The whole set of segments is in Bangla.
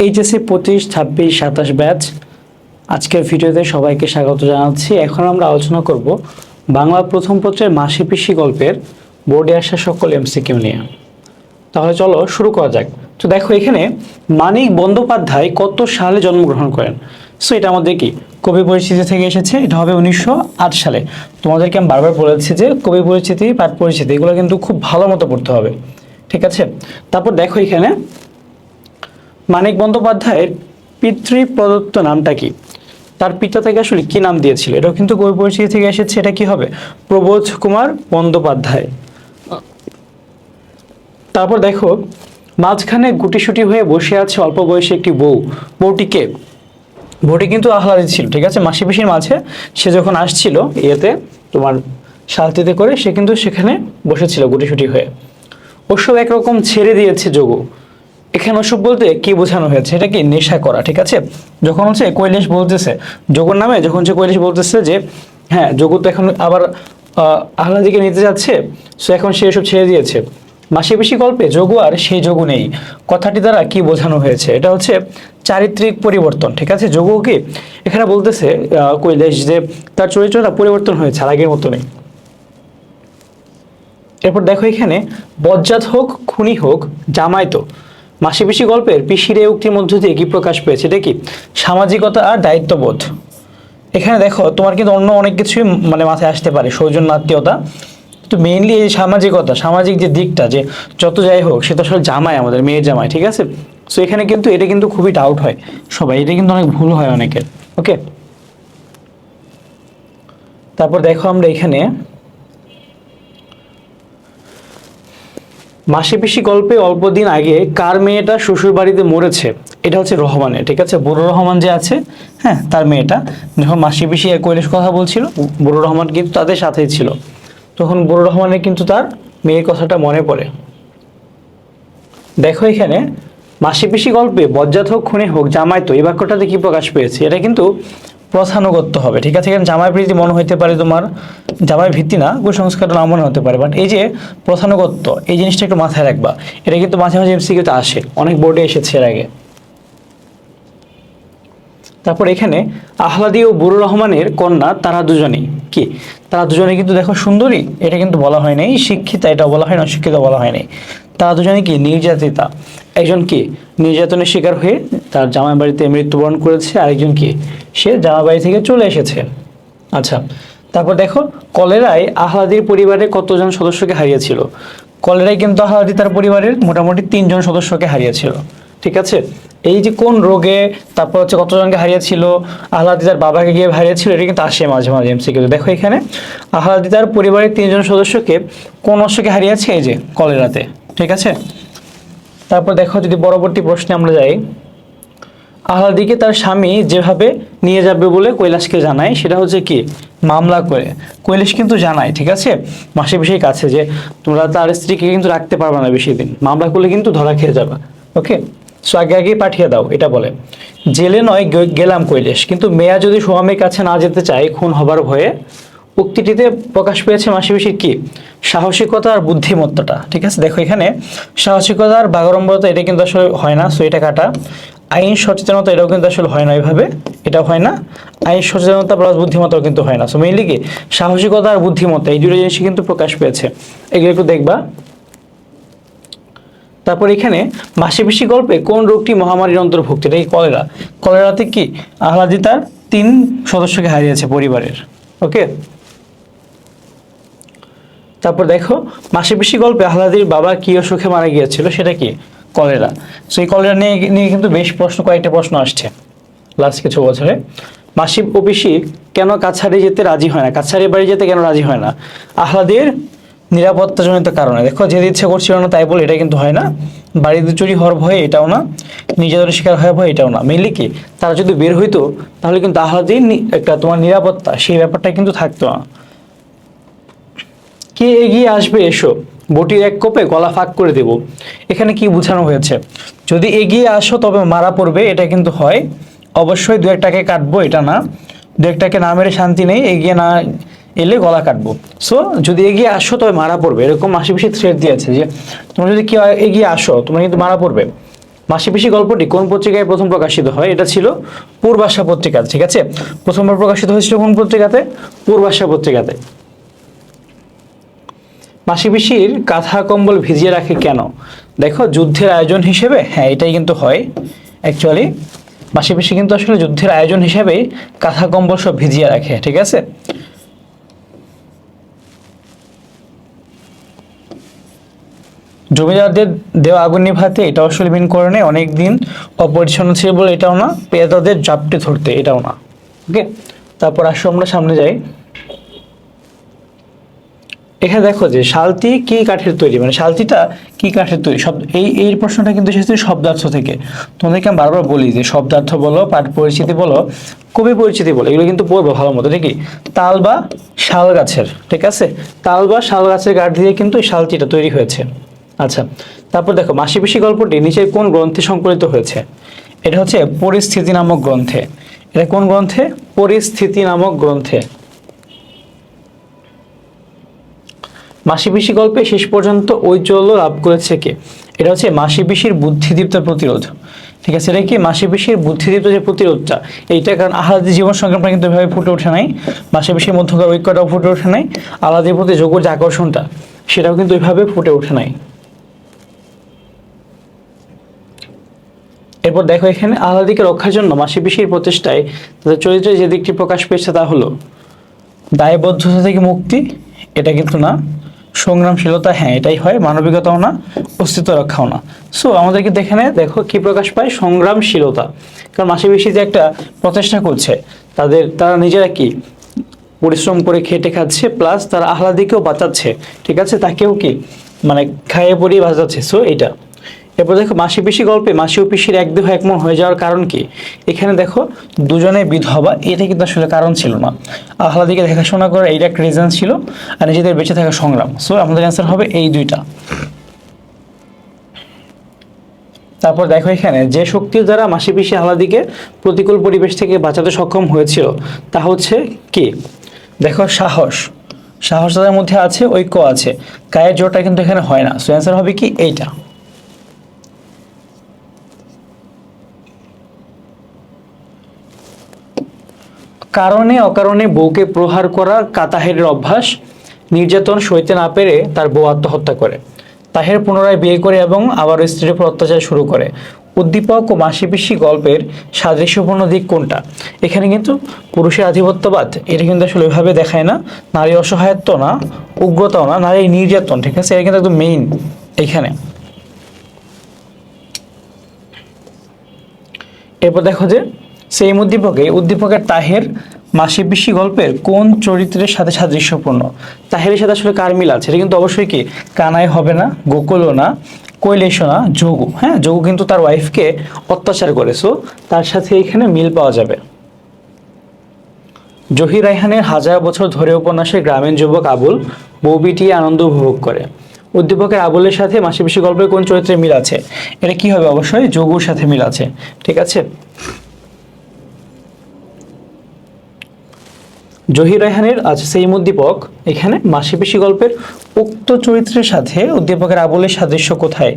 এইচএসসি 25, 26, 27 ব্যাচ আজকের ভিডিওতে সবাইকে স্বাগত জানাচ্ছি। এখন আমরা আলোচনা করব বাংলা প্রথম পত্রের মাসিপিসি গল্পের বোর্ডে আসা সকল এমসিকিউ নিয়ে। তাহলে চলো শুরু করা যাক। তো দেখো এখানে মানিক বন্দ্যোপাধ্যায় কত সালে জন্মগ্রহণ করেন? সো এটা আমাদের কি কবি পরিচিতি থেকে এসেছে, এটা হবে 1908 সালে। তোমাদেরকে আমি বারবার বলেছি যে কবি পরিচিতি, পাঠ পরিচিতি এগুলো কিন্তু খুব ভালো মতো পড়তে হবে, ঠিক আছে? তারপর দেখো এখানে মানিক বন্দ্যোপাধ্যায়ের পিতৃ প্রদত্ত নামটা কি? তার পিতা থেকে আসলে কি নাম দিয়েছিল? এটাও কিন্তু কবি পরিচিতি থেকে এসেছে। এটা কি হবে? প্রবোধ কুমার বন্দ্যোপাধ্যায়। তারপর দেখো মাঝখানে গুটিসুটি হয়ে বসে আছে অল্প বয়সী একটি বউ। বউটিকে বউটি কিন্তু আহ্লাদী ছিল, ঠিক আছে? মাসিপিসির মাঝে সে যখন আসছিল ইয়েতে তোমার শালতিতে করে, সে কিন্তু সেখানে বসেছিল গুটিসুটি হয়ে। ওসব একরকম ছেড়ে দিয়েছে যোগু। এখানে ওসব বলতে কি বোঝানো হয়েছে? এটা কি নেশা করা, ঠিক আছে? যখন হচ্ছে কৈলাস বলতেছে যোগুর নামে, যখন হচ্ছে কৈলাস বলতেছে যে হ্যাঁ যোগু তো এখন আবার আহ্লাদিকে নিতে যাচ্ছে, সো এখন সে এসব ছেড়ে দিয়েছে। মাসিপিসি গল্পে যোগু আর সেই যোগু নেই, কথাটি দ্বারা কি বোঝানো হয়েছে? এটা হচ্ছে চারিত্রিক পরিবর্তন, ঠিক আছে? যোগু কি এখানে বলতেছে কৈলাস যে তার চরিত্রটা পরিবর্তন হয়েছে, আর আগের মতো নেই। এরপর দেখো এখানে বজ্জাত হোক খুনি হোক জামাই তো। মাসিপিসি গল্পের পিসির এই উক্তির মধ্য দিয়ে কি প্রকাশ পেয়েছে? এটা কি সামাজিকতা আর দায়িত্ববোধ। এখানে দেখো তোমার কিন্তু অন্য অনেক কিছুই মানে মাথায় আসতে পারে, সৌজন্য, আত্মীয়তা, তো মেইনলি এই সামাজিকতা, সামাজিক যে দিকটা, যে যত যাই হোক সে তো আসলে জামাই, আমাদের মেয়ের জামাই, ঠিক আছে? সো এখানে কিন্তু এটা কিন্তু খুবই ডাউট হয় সবাই, এটা কিন্তু অনেক ভুল হয় অনেকের। ওকে, তারপর দেখো আমরা এখানে মাসিপিসি গল্পে অল্প দিন আগে কার মেয়েটা শ্বশুর বাড়িতে মরেছে? এটা হচ্ছে রহমানের, ঠিক আছে? বড় রহমান যে আছে, হ্যাঁ, তার মেয়েটা যখন মাসিপিসি কৈলাস কথা বলছিল, বড় রহমান কিন্তু তাদের সাথেই ছিল, তখন বড় রহমানের কিন্তু তার মেয়ের কথাটা মনে পড়ে। দেখো এখানে মাসিপিসি গল্পে বজ্জাত হোক খুনি হোক জামাই তো, এই বাক্যটাতে কি প্রকাশ পেয়েছে? এটা কিন্তু প্রথানুগত্য হবে, ঠিক আছে? এখানে জামাই প্রীতি মনে হইতে পারে তোমার, জামাই ভিত্তি না, কুসংস্কার না মনে হতে পারে, বাট এই যে প্রথানুগত্য, এই জিনিসটা একটু মাথায় রাখবা। এটা কিন্তু মাঝে মাঝে এমসিকিউতে আসে, অনেক বোর্ডে এসেছে এর আগে। তারপর এখানে আহ্লাদী ও বুড়ো রহমানের কন্যা তারা দুজনেই কি? তারা দুজনে কিন্তু দেখো সুন্দরী, এটা কিন্তু বলা হয় নাই। শিক্ষিতা, এটা বলা হয় না। অশিক্ষিত বলা হয় নাই। তারা দুজনে কি নির্যাতিতা। একজন কি নির্যাতনের শিকার হয়ে তার জামাই বাড়িতে মৃত্যুবরণ করেছে, আরেকজন কি সে জামাই বাড়ি থেকে চলে এসেছে। আচ্ছা, তারপর দেখো কলেরায় আহ্লাদীর পরিবারে কতজন সদস্যকে হারিয়েছিল? কলেরায় কিন্তু আহ্লাদী তার পরিবারের মোটামুটি 3 জন সদস্যকে হারিয়েছিল, ঠিক আছে? এই যে কোন রোগে, তারপর হচ্ছে কতজনকে হারিয়েছিল, আহ্লাদী তার বাবাকে গিয়ে হারিয়েছিল, এটা কিন্তু আসে মাঝে মাঝে এমসিকিউ। দেখো এখানে আহ্লাদী তার পরিবারের 3 জন সদস্যকে কোন অশ্বকে হারিয়েছে? এই যে কলেরাতে, ঠিক আছে? তারপর দেখো যদি পরবর্তী প্রশ্নে আমরা যাই, আহ্লাদীকে তার স্বামী যেভাবে নিয়ে যাবে বলে কৈলাসকে জানায়, সেটা হচ্ছে কি মামলা করে। কৈলাস কিন্তু জানায়, ঠিক আছে, মাসিপিসির কাছে যে তোমরা তার স্ত্রীকে কিন্তু রাখতে পারবে না বেশি দিন, মামলা করলে কিন্তু ধরা খেয়ে যাবে। ওকে, সো আগে আগে পাঠিয়ে দাও, এটা বলে। জেলে নয় গেলাম কৈলাস, কিন্তু মেয়া যদি স্বামীর কাছে না যেতে চায় খুন হবার ভয়ে। উক্তিটিতে প্রকাশ পেয়েছে মাসিপিসির কি সাহসিকতা আর বুদ্ধিমত্তাটা, ঠিক আছে? দেখো এখানে সাহসিকতা আর বাগাড়ম্বরতা, এটা কিন্তু আসলে হয় না, সো এটা কাটা। আইন সচেতনতা, এটাও কিন্তু আসলে হয় না এইভাবে, এটাও হয় না। আইন সচেতনতা প্লাস বুদ্ধিমত্তাও কিন্তু হয় না। সো মেইনলি কি সাহসিকতা আর বুদ্ধিমত্তা, এই দুটো জিনিসই কিন্তু প্রকাশ পেয়েছে, এগুলো একটু দেখবা। তারপর এখানে মাসিপিসি গল্পে কোন রোগটি মহামারীর অন্তর্ভুক্ত? এটা কি কলেরা। কলেরাতে কি আহ্লাদী তার 3 সদস্যকে হারিয়েছে পরিবারের। ওকে, তারপর দেখো মাসিপিসি গল্পে আহ্লাদীর বাবা কি অসুখে মারা গিয়েছিল? সেটা কি কলেরা। সো এই কলেরা নিয়ে নিয়ে কিন্তু বেশ কয়েকটা প্রশ্ন আসছে লাস্ট কিছু বছরে। মাসি ও পিসি কেন কাছারি যেতে রাজি হয় না? কাছারি বাড়ি যেতে কেন রাজি হয় না? আহ্লাদের নিরাপত্তাজনিত কারণে। দেখো যেতে ইচ্ছে করছিল না তাই বলে এটা কিন্তু হয় না। বাড়িতে চুরি হওয়ার ভয়ে, এটাও না। নির্যাতনের শিকার হওয়ার ভয়, এটাও না। মেইনলি কি তারা যদি বের হইতো তাহলে কিন্তু আহ্লাদের একটা তোমার নিরাপত্তা, সেই ব্যাপারটা কিন্তু থাকতো না। কে এগিয়ে আসবে এসো, বটির এক কোপে গলা ফাঁক করে দেব। এখানে কি বোঝানো হয়েছে? যদি এগিয়ে আসো তবে মারা পড়বে, এটা কিন্তু হয়। অবশ্যই 2-1টাকে কাটবো, এটা না। 2-1টাকে না মেরে শান্তি নেই, এগিয়ে না এলে গলা কাটবো। সো যদি এগিয়ে আসো তবে মারা পড়বে, এরকম মাসিপিসি থ্রেট দিয়েছে যে তোমরা যদি কেউ এগিয়ে আসো তোমরা কিন্তু মারা পড়বে। মাসিপিসি গল্পটি কোন পত্রিকায় প্রথম প্রকাশিত হয়? এটা ছিল পূর্বাশা পত্রিকা, ঠিক আছে। প্রথমবার প্রকাশিত হয়েছিল কোন পত্রিকাতে? পূর্বাশা পত্রিকাতে। মাসিপিসির কাঁথা কম্বল ভিজিয়ে রাখে কেন? দেখো যুদ্ধের আয়োজন হিসেবে, হ্যাঁ এটাই কিন্তু হয় অ্যাকচুয়ালি। মাসিপিসি কিন্তু আসলে যুদ্ধের আয়োজন হিসেবেই কাঁথা কম্বল সব ভিজিয়ে রাখে, ঠিক আছে। জমিদারদের দেওয়া আগুন নিভাতে, এটা আসলে মিন করে নেই। অনেকদিন অপরিচ্ছন্ন ছিল বলে, এটাও না। পেয়াদাদের জাপটে ধরতে, এটাও না। ওকে, তারপর আসো আমরা সামনে যাই। এখানে দেখো যে শালটি কি কাঠের তৈরি, মানে শালটিটা কি কাঠের তৈরি। শব্দ এই প্রশ্নটা কিন্তু এসেছে শব্দার্থ থেকে। তোমাদেরকে আমি বারবার বলি যে শব্দার্থ বলো, পাঠ পরিচিতি বলো, কবি পরিচিতি বলো, এগুলো কিন্তু পড়বো ভালো মতো, ঠিকই। তাল বা শাল গাছের, ঠিক আছে, তাল বা শাল গাছের কাঠ দিয়ে কিন্তু এই শালটিটা তৈরি হয়েছে। আচ্ছা, তারপর দেখো মাসিপিসি গল্পটি নিচের কোন গ্রন্থে সংকলিত হয়েছে? এটা হচ্ছে পরিস্থিতি নামক গ্রন্থে। এটা কোন গ্রন্থে? পরিস্থিতি নামক গ্রন্থে। মাসিপিসি গল্পে শেষ পর্যন্ত ঐজ্জ্বল্য লাভ করেছে কে? এটা হচ্ছে মাসিপিসির বুদ্ধিদীপ্ত প্রতিরোধ, ঠিক আছে। এটা কি মাসিপিসির বুদ্ধিদীপ্ত যে প্রতিরোধটা, এইটা কারণ আহলাদি জীবন সংগ্রামটা কিন্তু এভাবে ফুটে ওঠে নাই, মাসিপিসির মধ্যকার ঐক্যটাও ফুটে ওঠে নাই, আহলাদির প্রতি যোগ্য যে আকর্ষণটা সেটাও কিন্তু ওইভাবে ফুটে ওঠে নাই। এরপর দেখো এখানে আহলাদিকে রক্ষার জন্য মাসিপিসির প্রচেষ্টায় তাদের চরিত্রে যে দিকটি প্রকাশ পেয়েছে তা হলো দায়বদ্ধতা থেকে মুক্তি, এটা কিন্তু না। সংগ্রামশীলতা, হ্যাঁ এটাই হয়। মানবিকতাও না, অস্তিত্ব রক্ষাও না। সো আমাদের কিন্তু এখানে দেখো কি প্রকাশ পায়? সংগ্রামশীলতা। কারণ মাসিপিসি যে একটা প্রচেষ্টা করছে, তারা নিজেরা কি পরিশ্রম করে খেটে খাচ্ছে, প্লাস তারা আহলাদিকেও বাঁচাচ্ছে, ঠিক আছে, তাকেও কি মানে খাইয়ে পরিয়ে বাঁচাচ্ছে। সো এটা। এরপর দেখো মাসিপিসি গল্পে মাসি ও পিসির এক দেহ এক মন হয়ে যাওয়ার কারণ কি? এখানে দেখো দুজনে বিধবা, এটা কিন্তু আসলে কারণ ছিল না। আহলাদিকে দেখাশোনা করার এইটা একটা রিজন ছিল, আর নিজেদের বেঁচে থাকা সংগ্রাম। সো আমাদের অ্যান্সার হবে এই দুইটা। তারপর দেখো এখানে যে শক্তির দ্বারা মাসিপিসি আহলাদিকে প্রতিকূল পরিবেশ থেকে বাঁচাতে সক্ষম হয়েছিল তা হচ্ছে কি? দেখো সাহস। সাহস তাদের মধ্যে আছে, ঐক্য আছে, গায়ের জোরটা কিন্তু এখানে হয় না। সো অ্যান্সার হবে কি? এইটা। কারণে অকারণে বউকে প্রহার করা তাহেরের অভ্যাস। নির্যাতন সইতে না পেরে তার বউ আত্মহত্যা করে। তাহের পুনরায় বিয়ে করে এবং আবার স্ত্রীর উপর অত্যাচার শুরু করে। উদ্দীপক ও মাসিপিসি গল্পের সাদৃশ্যপূর্ণ দিক কোনটা? এখানে কিন্তু পুরুষের আধিপত্যবাদ, এটা কিন্তু আসলে ওইভাবে দেখায় না। নারী অসহায়ত্ব না, উগ্রতাও না, নারী নির্যাতন, ঠিক আছে, এটা কিন্তু একদম মেইন এইখানে। এরপর দেখো যে সেই উদ্দীপকের তাহের মাসিপিসি গল্পের কোন চরিত্রের সাথে সাদৃশ্যপূর্ণ? তাহেরের সাথে আসলে কার মিল আছে? এটা কিন্তু অবশ্যই কি কানাই হবে না, গোকুলও না, কৈলেশও না, যোগু। হ্যাঁ, যোগু কিন্তু তার ওয়াইফকে অত্যাচার করে, সো তার সাথে এখানে মিল পাওয়া যাবে। জহির রায়হানের হাজার বছর ধরে উপন্যাসের গ্রামীণ যুবক আবুল বউ পিটিয়ে আনন্দ উপভোগ করে। উদ্দীপকের আবুলের সাথে মাসিপিসি গল্পের কোন চরিত্রের মিল আছে? এটা কি হবে? অবশ্যই যোগুর সাথে মিল আছে, ঠিক আছে। জহির রায়হানের সেই উদ্দীপক, এখানে মাসিপিসি গল্পের উক্ত চরিত্রের সাথে উদ্দীপকের আবুলের সাদৃশ্য কোথায়?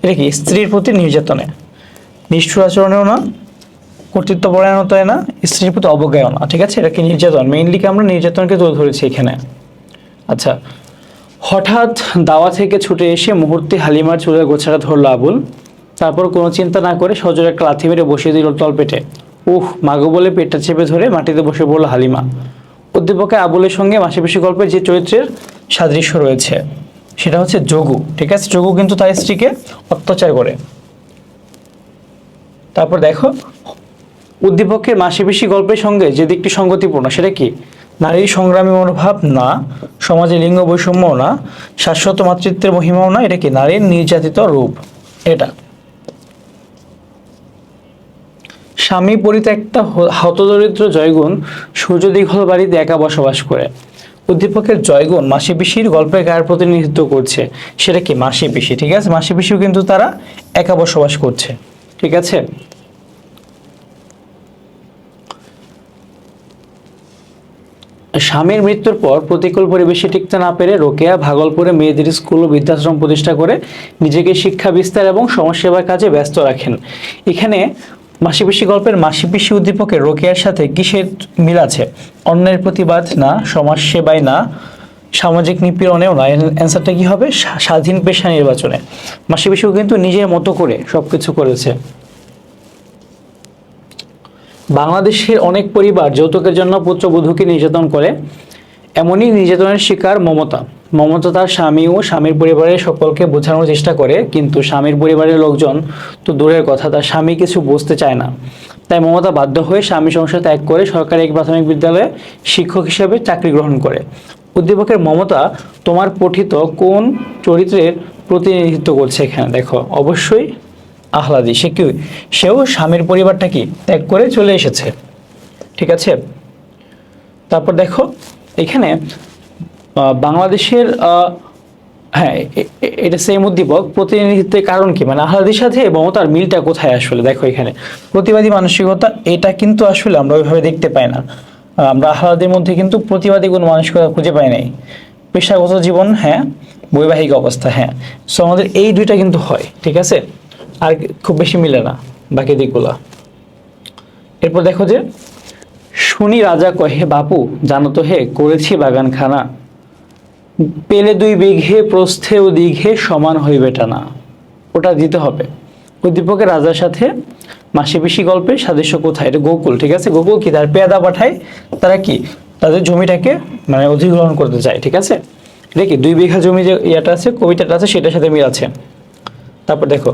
এটা কি স্ত্রীর প্রতি নির্যাতনে, নিষ্ঠুর আচরণেও না, কর্তৃত্ব পরায়ণতায় না, স্ত্রীর প্রতি অবজ্ঞাও না, ঠিক আছে। এটা কি নির্যাতন? মেইনলি কি আমরা নির্যাতনকে তুলে ধরেছি এখানে। আচ্ছা, হঠাৎ দাওয়া থেকে ছুটে এসে মুহূর্তে হালিমার চুলের গোছাটা ধরলো আবুল। তারপর কোনো চিন্তা না করে সজোরে একটা লাথি মেরে বসিয়ে দিল তলপেটে। মাগো বলে পেটটা চেপে ধরে মাটিতে বসে পড়লো হালিমা। উদ্দীপকে আবুলের সঙ্গে মাসিপিসি গল্পের যে চরিত্রের সাদৃশ্য রয়েছে সেটা হচ্ছে যোগু, ঠিক আছে। যোগু কিন্তু তার স্ত্রীকে অত্যাচার করে। তারপর দেখো উদ্দীপকের মাসিপিসি গল্পের সঙ্গে যে দিকটি সঙ্গতিপূর্ণ সেটা কি? নারীর সংগ্রামী মনোভাব না, সমাজে লিঙ্গ বৈষম্য না, শাশ্বত মাতৃত্বের মহিমাও না, এটা কি নারীর নির্যাতিত রূপ। এটা স্বামী পরিত্যক্তা হতদরিদ্র জয়গুণ সূর্যদীঘল বাড়িতে একা বসবাস করে। উদ্দীপকের জয়গুণ মাসিপিসির গল্পের কার প্রতিনিধিত্ব করছে? সেটা কি? মাসিপিসি, ঠিক আছে। মাসিপিসিও কিন্তু তারা একা বসবাস করছে, ঠিক আছে। স্বামীর মৃত্যুর পর প্রতিকূল পরিবেশে টিকতে না পেরে রোকেয়া ভাগলপুরে মেয়েদের স্কুল ও বৃদ্ধাশ্রম প্রতিষ্ঠা করে নিজেকে শিক্ষা বিস্তার এবং সমাজসেবার কাজে ব্যস্ত রাখেন। এখানে মাসিপিসি গল্পের মাসিপিসি উদ্দীপকের রোকেয়ার সাথে কিসের মিল আছে? অন্যের প্রতিবাদ না, সমাজসেবায় না, সামাজিক নিপীড়নেও না। অ্যান্সারটা কি হবে? স্বাধীন পেশা নির্বাচনে। মাসিপিসিও কিন্তু নিজের মতো করে সবকিছু করেছে। বাংলাদেশের অনেক পরিবার যৌতুকের জন্য পুত্রবধূকে নির্যাতন করে, এমনই নির্যাতনের শিকার মমতা। মমতা তার স্বামী ও স্বামীর পরিবারের সকলকে বোঝানোর চেষ্টা করে, কিন্তু স্বামীর পরিবারের লোকজন তো দূরের কথা, তার স্বামী কিছু বুঝতে চায় না। তাই মমতা বাধ্য হয়ে স্বামী সংসার ত্যাগ করে সরকারি এক প্রাথমিক বিদ্যালয়ে শিক্ষক হিসেবে চাকরি গ্রহণ করে। উদ্দীপকের মমতা তোমার পঠিত কোন চরিত্রের প্রতিনিধিত্ব করছে? এখানে দেখো, অবশ্যই আহ্লাদি। সে কি? সেও স্বামীর পরিবারটা কি ত্যাগ করে চলে এসেছে। ঠিক আছে, তারপর দেখো এখানে বাংলাদেশের হ্যাঁ এটা সেম উদ্দীপক, প্রতিনিধিত্বের কারণ কি, মানে আহ্লাদির সাথে মমতার মিলটা কোথায় আসলে? দেখো এখানে প্রতিবাদী মানসিকতা, এটা কিন্তু আসলে আমরা ওইভাবে দেখতে পাই না। আমরা আহ্লাদের মধ্যে কিন্তু প্রতিবাদী কোনো মানসিকতা খুঁজে পাই নাই। পেশাগত জীবন, হ্যাঁ, বৈবাহিক অবস্থা, হ্যাঁ। সো আমাদের এই দুইটা কিন্তু হয়, ঠিক আছে, আর খুব বেশি মিলে না বাকি দিকগুলা। এরপর দেখো যে শুনি রাজা কহে বাপু জানো তো হে করেছি বাগানখানা, পেলে 2 বিঘে প্রস্থে ও দীঘে সমান হইবে টানা। ওটা দিতে হবে। উদ্দীপকের রাজার সাথে মাসিপিসি গল্পের সাদৃশ্য কোথায়? এটা গোকুল, ঠিক আছে। গোকুল কি তার পেয়াদা পাঠায়, তারা কি তাদের জমিটাকে মানে অধিগ্রহণ করতে চায়, ঠিক আছে। এটা কি 2 বিঘা জমি যে ইয়াটা আছে, কবিতাটা আছে, সেটার সাথে মিল আছে। তারপর দেখো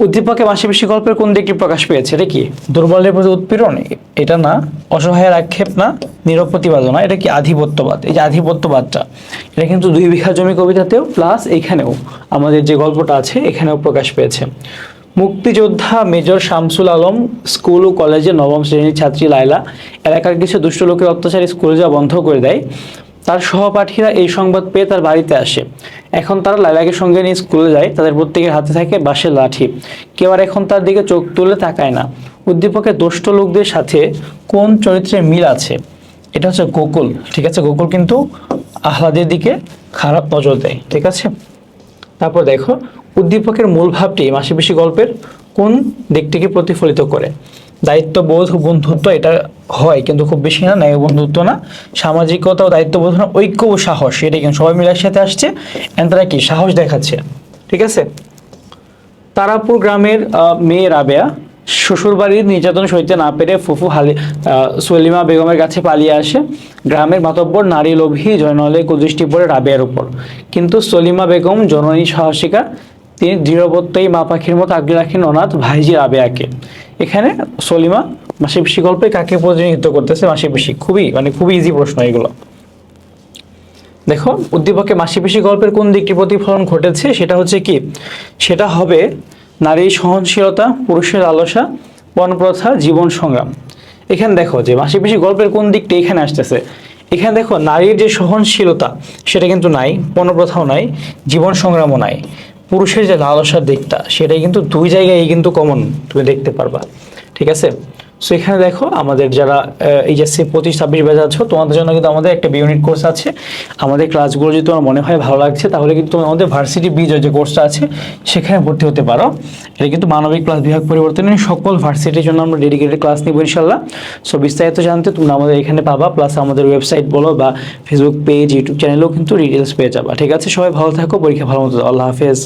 উদ্দীপকে মাসিপিসি গল্পের কোন দিকটি প্রকাশ পেয়েছে? এটা কি দুর্বলের প্রতি উৎপীড়ন? এটা না। অসহায়ের আক্ষেপ না। নীরব প্রতিবাদও না। এটা কি আধিপত্যবাদ? এই যে আধিপত্যবাদটা, এটা কিন্তু 2 বিঘা জমি কবিতাতেও প্লাস এখানেও আমাদের যে গল্পটা আছে এখানেও প্রকাশ পেয়েছে। মুক্তিযোদ্ধা মেজর শামসুল আলম স্কুল ও কলেজে 9ম শ্রেণীর ছাত্রী লায়লা এলাকার কিছু দুষ্ট লোকের অত্যাচারে স্কুলে যাওয়া বন্ধ করে দেয়। তার সহপাঠীরা এই সংবাদ পেয়ে তার বাড়িতে আসে। এখন তারা লায়লাকে সঙ্গে নিয়ে স্কুলে যায়। তাদের প্রত্যেকের হাতে থাকে বাঁশের লাঠি। কেউ আর এখন তার দিকে চোখ তুলে তাকায় না। উদ্দীপকের দুষ্ট লোকদের সাথে কোন চরিত্রের মিল আছে? এটা হচ্ছে গোকুল, ঠিক আছে। গোকুল কিন্তু আহ্লাদের দিকে খারাপ নজর দেয়, ঠিক আছে। তারপর দেখো উদ্দীপকের মূল ভাবটি মাসিপিসি গল্পের কোন দিকটিকে প্রতিফলিত করে? দায়িত্ববোধ ও বন্ধুত্ব, এটা হয় কিন্তু খুব বেশি না, ন্যায় বন্ধুত্ব না। সামাজিকতা ও দায়িত্ববোধ না। ঐক্য ও সাহস, এটা কিন্তু সবাই মিলে একসাথে আসছে, তারা কি সাহস দেখাচ্ছে, ঠিক আছে। তারাপুর গ্রামের মেয়ে রাবেয়া শ্বশুরবাড়ির নির্যাতন সইতে না পেরে ফুফু সলিমা বেগমের কাছে পালিয়ে আসে। গ্রামের মাতব্বর নারী লোভী জয়নলের কুদৃষ্টি পড়ে রাবেয়ার উপর, কিন্তু সলিমা বেগম জননী সাহসিকা, তিনি দৃঢ়বত্তই মা পাখির মতো আগলে রাখেন অনাথ ভাইজি রাবেয়াকে। এখানে সলিমা মাসিপিসি গল্পে কাকে প্রতিনিধিত্ব করতেছে? মাসিপিসি। খুবই ইজি প্রশ্ন এগুলো। দেখো উদ্দীপকে মাসিপিসি গল্পের কোন দিকটি প্রতিফলন ঘটেছে? সেটা হচ্ছে কি, সেটা হবে নারীর সহনশীলতা, পুরুষের লালসা, পণপ্রথা, জীবন সংগ্রাম। এখানে দেখো যে মাসিপিসি গল্পের কোন দিকটি এখানে আসতেছে। এখানে দেখো নারীর যে সহনশীলতা সেটা কিন্তু নাই, পণপ্রথাও নাই, জীবন সংগ্রামও নাই। পুরুষের যে লালসার দিকটা সেটাই কিন্তু 2 জায়গায় কিন্তু কমন তুমি দেখতে পারবা, ঠিক আছে। সো এখানে দেখো আমাদের যারা এইচএসসি 25-26 ব্যাচ আছো, তোমাদের জন্য কিন্তু আমাদের একটা ইউনিট কোর্স আছে। আমাদের ক্লাসগুলো যদি তোমার মনে হয় ভালো লাগছে তাহলে কিন্তু আমাদের ভার্সিটি বিজয় যে কোর্সটা আছে সেখানে ভর্তি হতে পারো। এটা কিন্তু মানবিক ক্লাস বিভাগ পরিবর্তনের সকল ভার্সিটির জন্য আমরা ডেডিকেটেড ক্লাস নিব ইনশাল্লাহ। সো বিস্তারিত জানতে তোমরা আমাদের এখানে পাবা, প্লাস আমাদের ওয়েবসাইট বলো বা ফেসবুক পেজ, ইউটিউব চ্যানেলেও কিন্তু ডিটেলস পেয়ে যাবা, ঠিক আছে। সবাই ভালো থাকো, পরীক্ষা ভালো মতো দাও। আল্লাহ হাফেজ।